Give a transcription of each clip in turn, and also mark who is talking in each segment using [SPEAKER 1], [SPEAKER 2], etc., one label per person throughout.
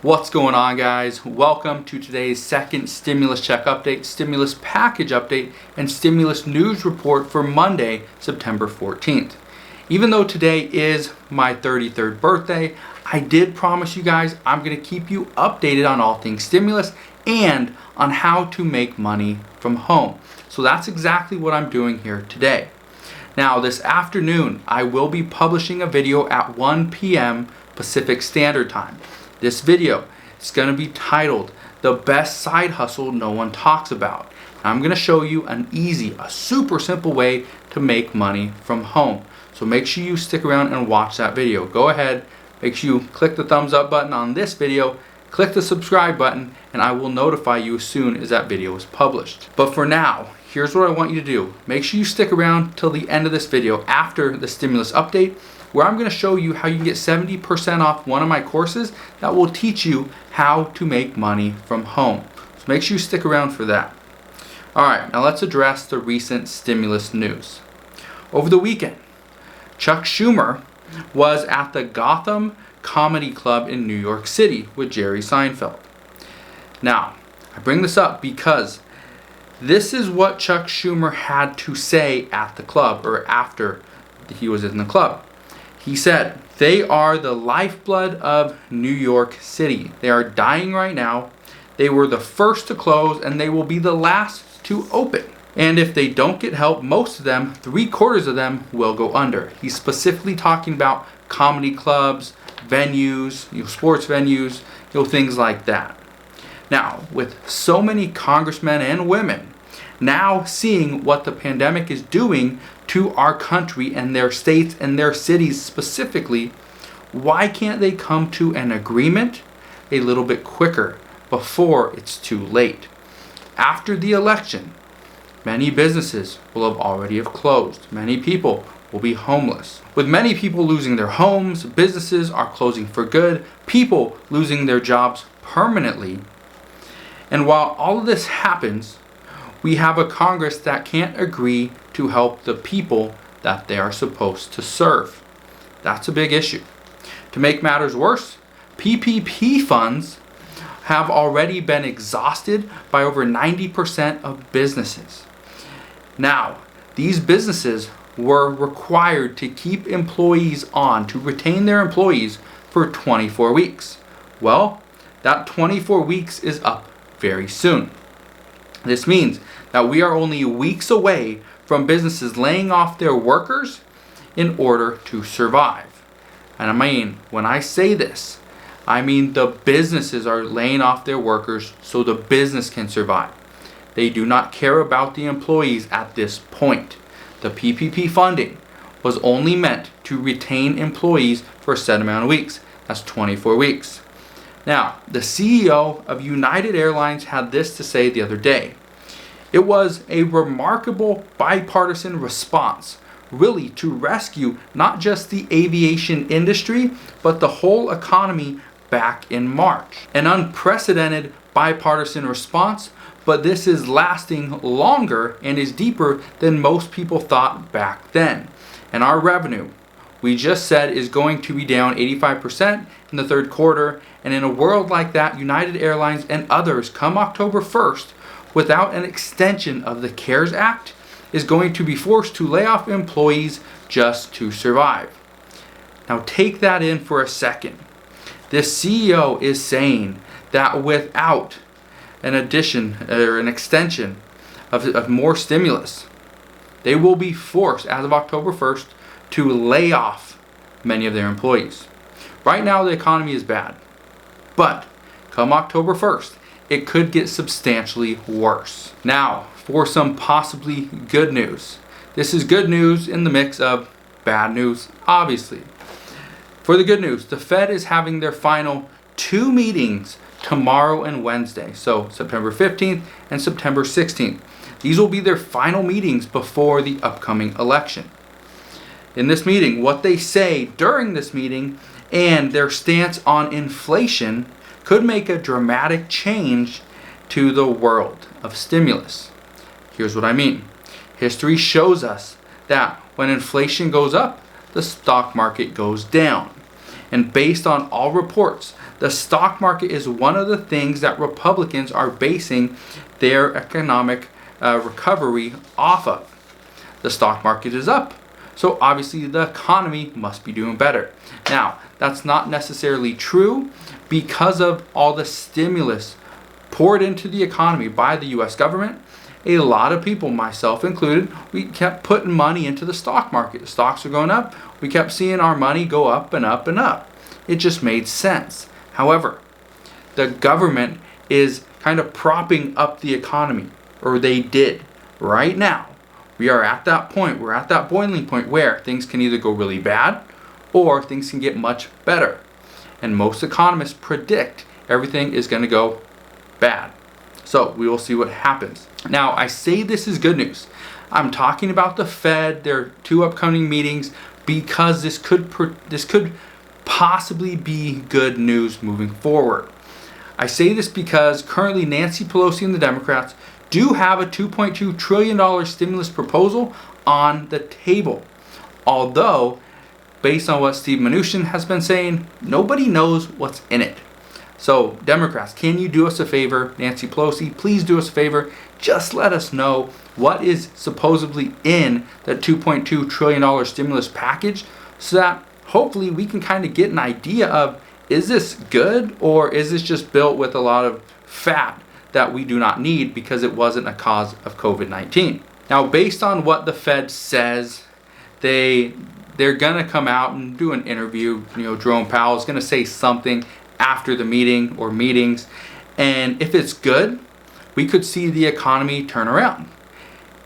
[SPEAKER 1] What's going on, guys? Welcome to today's second stimulus check update, stimulus package update, and stimulus news report for Monday, September 14th. Even though today is my 33rd birthday, I did promise you guys I'm going to keep you updated on all things stimulus and on how to make money from home. So that's exactly what I'm doing here today. Now, this afternoon, I will be publishing a video at 1 p.m. Pacific Standard Time. This video is going to be titled, The Best Side Hustle No One Talks About. I'm going to show you a super simple way to make money from home. So make sure you stick around and watch that video. Go ahead, make sure you click the thumbs up button on this video, click the subscribe button, and I will notify you as soon as that video is published. But for now, here's what I want you to do. Make sure you stick around till the end of this video after the stimulus update, where I'm going to show you how you can get 70% off one of my courses that will teach you how to make money from home. So make sure you stick around for that. Alright, now let's address the recent stimulus news. Over the weekend, Chuck Schumer was at the Gotham Comedy Club in New York City with Jerry Seinfeld. Now, I bring this up because this is what Chuck Schumer had to say at the club, or after he was in the club. He said, "They are the lifeblood of New York City. They are dying right now. They were the first to close and they will be the last to open. And if they don't get help, most of them, 3/4 of them, will go under." He's specifically talking about comedy clubs, venues, sports venues, things like that. Now, with so many congressmen and women now seeing what the pandemic is doing to our country and their states and their cities specifically, why can't they come to an agreement a little bit quicker before it's too late? After the election, many businesses will have already closed. Many people will be homeless. With many people losing their homes, businesses are closing for good, people losing their jobs permanently. And while all of this happens, we have a Congress that can't agree to help the people that they are supposed to serve. That's a big issue. To make matters worse, PPP funds have already been exhausted by over 90% of businesses. Now, these businesses were required to keep employees on, to retain their employees for 24 weeks. Well, that 24 weeks is up very soon. This means that we are only weeks away from businesses laying off their workers in order to survive. And I mean, when I say this, I mean the businesses are laying off their workers so the business can survive. They do not care about the employees at this point. The PPP funding was only meant to retain employees for a set amount of weeks. That's 24 weeks. Now, the CEO of United Airlines had this to say the other day. "It was a remarkable bipartisan response, really, to rescue not just the aviation industry, but the whole economy back in March. An unprecedented bipartisan response, but this is lasting longer and is deeper than most people thought back then. And our revenue, we just said, is going to be down 85% in the third quarter. And in a world like that, United Airlines and others, come October 1st, without an extension of the CARES Act, is going to be forced to lay off employees just to survive." Now take that in for a second. This CEO is saying that without an addition or an extension of more stimulus, they will be forced, as of October 1st, to lay off many of their employees. Right now the economy is bad, but come October 1st, it could get substantially worse. Now, for some possibly good news. This is good news in the mix of bad news, obviously. For the good news, the Fed is having their final 2 meetings tomorrow and Wednesday, so September 15th and September 16th. These will be their final meetings before the upcoming election. In this meeting, what they say during this meeting and their stance on inflation could make a dramatic change to the world of stimulus. Here's what I mean. History shows us that when inflation goes up, the stock market goes down. And based on all reports, The stock market is one of the things that Republicans are basing their economic recovery off of. The stock market is up, so obviously the economy must be doing better. Now, that's not necessarily true because of all the stimulus poured into the economy by the US government. A lot of people, myself included, we kept putting money into the stock market. The stocks were going up. We kept seeing our money go up and up and up. It just made sense. However, the government is kind of propping up the economy, or they did. Right now, we are at that point. We're at that boiling point where things can either go really bad or things can get much better. And most economists predict everything is going to go bad. So we will see what happens. Now, I say this is good news. I'm talking about the Fed, their 2 upcoming meetings, because this could possibly be good news moving forward. I say this because currently Nancy Pelosi and the Democrats do have a $2.2 trillion stimulus proposal on the table. Although, based on what Steve Mnuchin has been saying, nobody knows what's in it. So, Democrats, can you do us a favor? Nancy Pelosi, please do us a favor. Just let us know what is supposedly in that $2.2 trillion stimulus package so that hopefully we can kind of get an idea of, is this good or is this just built with a lot of fat that we do not need because it wasn't a cause of COVID-19. Now, based on what the Fed says, they're going to come out and do an interview. Jerome Powell is going to say something after the meeting or meetings. And if it's good, we could see the economy turn around.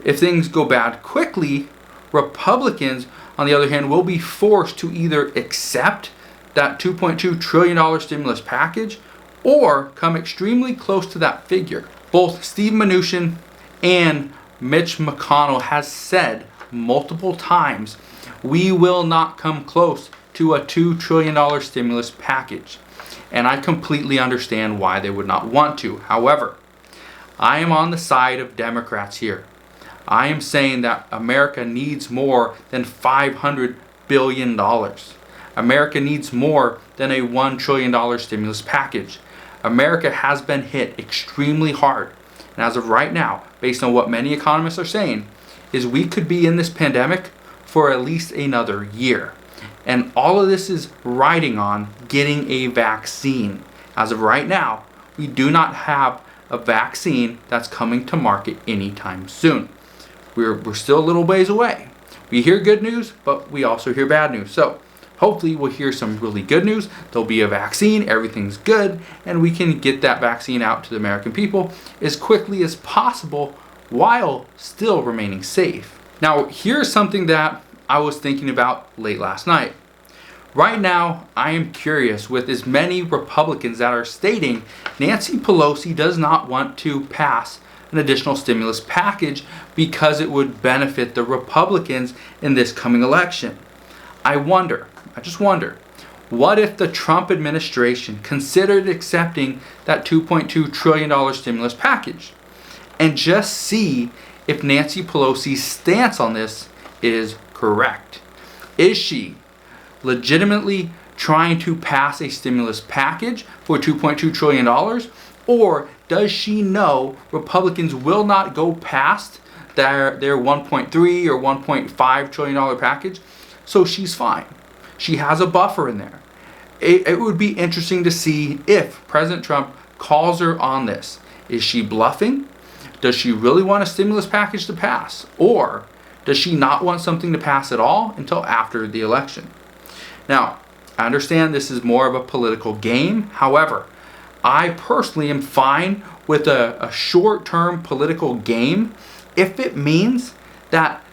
[SPEAKER 1] If things go bad quickly, Republicans, on the other hand, will be forced to either accept that $2.2 trillion stimulus package or come extremely close to that figure. Both Steve Mnuchin and Mitch McConnell has said multiple times, we will not come close to a $2 trillion stimulus package. And I completely understand why they would not want to. However, I am on the side of Democrats here. I am saying that America needs more than $500 billion. America needs more than a $1 trillion stimulus package. America has been hit extremely hard. And as of right now, based on what many economists are saying, is we could be in this pandemic for at least another year. And all of this is riding on getting a vaccine. As of right now, we do not have a vaccine that's coming to market anytime soon. We're still a little ways away. We hear good news, but we also hear bad news. So hopefully we'll hear some really good news. There'll be a vaccine, everything's good, and we can get that vaccine out to the American people as quickly as possible while still remaining safe. Now, here's something that I was thinking about late last night. Right now, I am curious with as many Republicans that are stating Nancy Pelosi does not want to pass an additional stimulus package because it would benefit the Republicans in this coming election. I just wonder, what if the Trump administration considered accepting that $2.2 trillion stimulus package and just see if Nancy Pelosi's stance on this is correct? Is she legitimately trying to pass a stimulus package for $2.2 trillion? Or does she know Republicans will not go past their $1.3 or $1.5 trillion package? So she's fine. She has a buffer in there. It would be interesting to see if President Trump calls her on this. Is she bluffing? Does she really want a stimulus package to pass? Or does she not want something to pass at all until after the election? Now, I understand this is more of a political game. However, I personally am fine with a short-term political game if it means that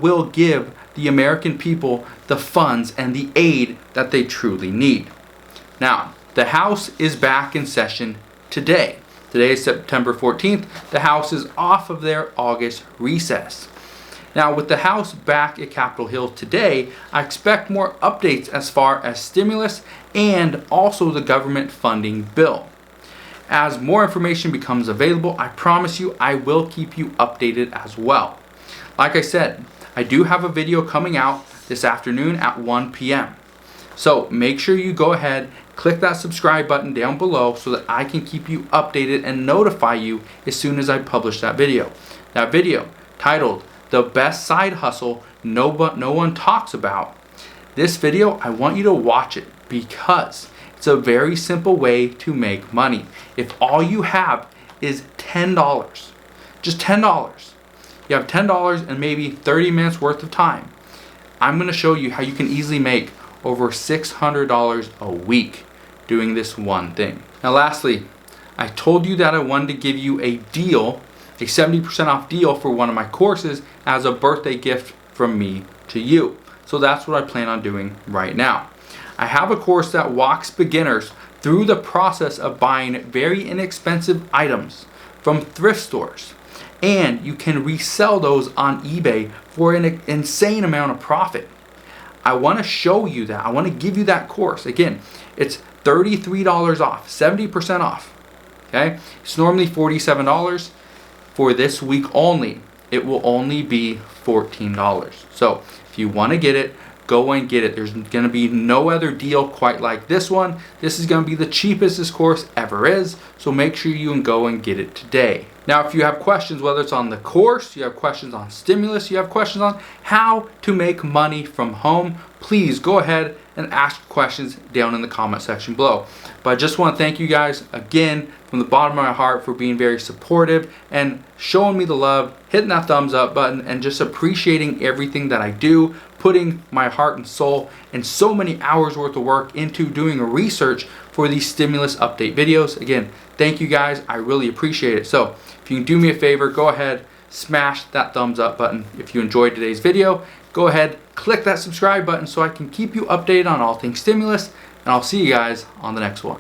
[SPEAKER 1] will give the American people the funds and the aid that they truly need. Now, the House is back in session today. Today is September 14th. The House is off of their August recess. Now, with the House back at Capitol Hill today, I expect more updates as far as stimulus and also the government funding bill. As more information becomes available, I promise you I will keep you updated as well. Like I said, I do have a video coming out this afternoon at 1 p.m. So make sure you go ahead, click that subscribe button down below so that I can keep you updated and notify you as soon as I publish that video. That video titled The Best Side Hustle No One Talks About. This video, I want you to watch it because it's a very simple way to make money. If all you have is $10, just $10, you have $10 and maybe 30 minutes worth of time, I'm going to show you how you can easily make over $600 a week doing this one thing. Now lastly, I told you that I wanted to give you a deal, a 70% off deal for one of my courses as a birthday gift from me to you. So that's what I plan on doing right now. I have a course that walks beginners through the process of buying very inexpensive items from thrift stores, and you can resell those on eBay for an insane amount of profit. I want to show you that. I want to give you that course. Again, it's $33 off, 70% off. Okay? It's normally $47. For this week only, it will only be $14. So if you want to get it, go and get it. There's going to be no other deal quite like this one. This is going to be the cheapest this course ever is. So make sure you can go and get it today. Now, if you have questions, whether it's on the course, you have questions on stimulus, you have questions on how to make money from home, please go ahead and ask questions down in the comment section below. But I just want to thank you guys again from the bottom of my heart for being very supportive and showing me the love, hitting that thumbs up button, and just appreciating everything that I do, putting my heart and soul and so many hours worth of work into doing research for these stimulus update videos. Again, thank you guys. I really appreciate it. So if you can do me a favor, go ahead, smash that thumbs up button. If you enjoyed today's video, go ahead, click that subscribe button so I can keep you updated on all things stimulus, and I'll see you guys on the next one.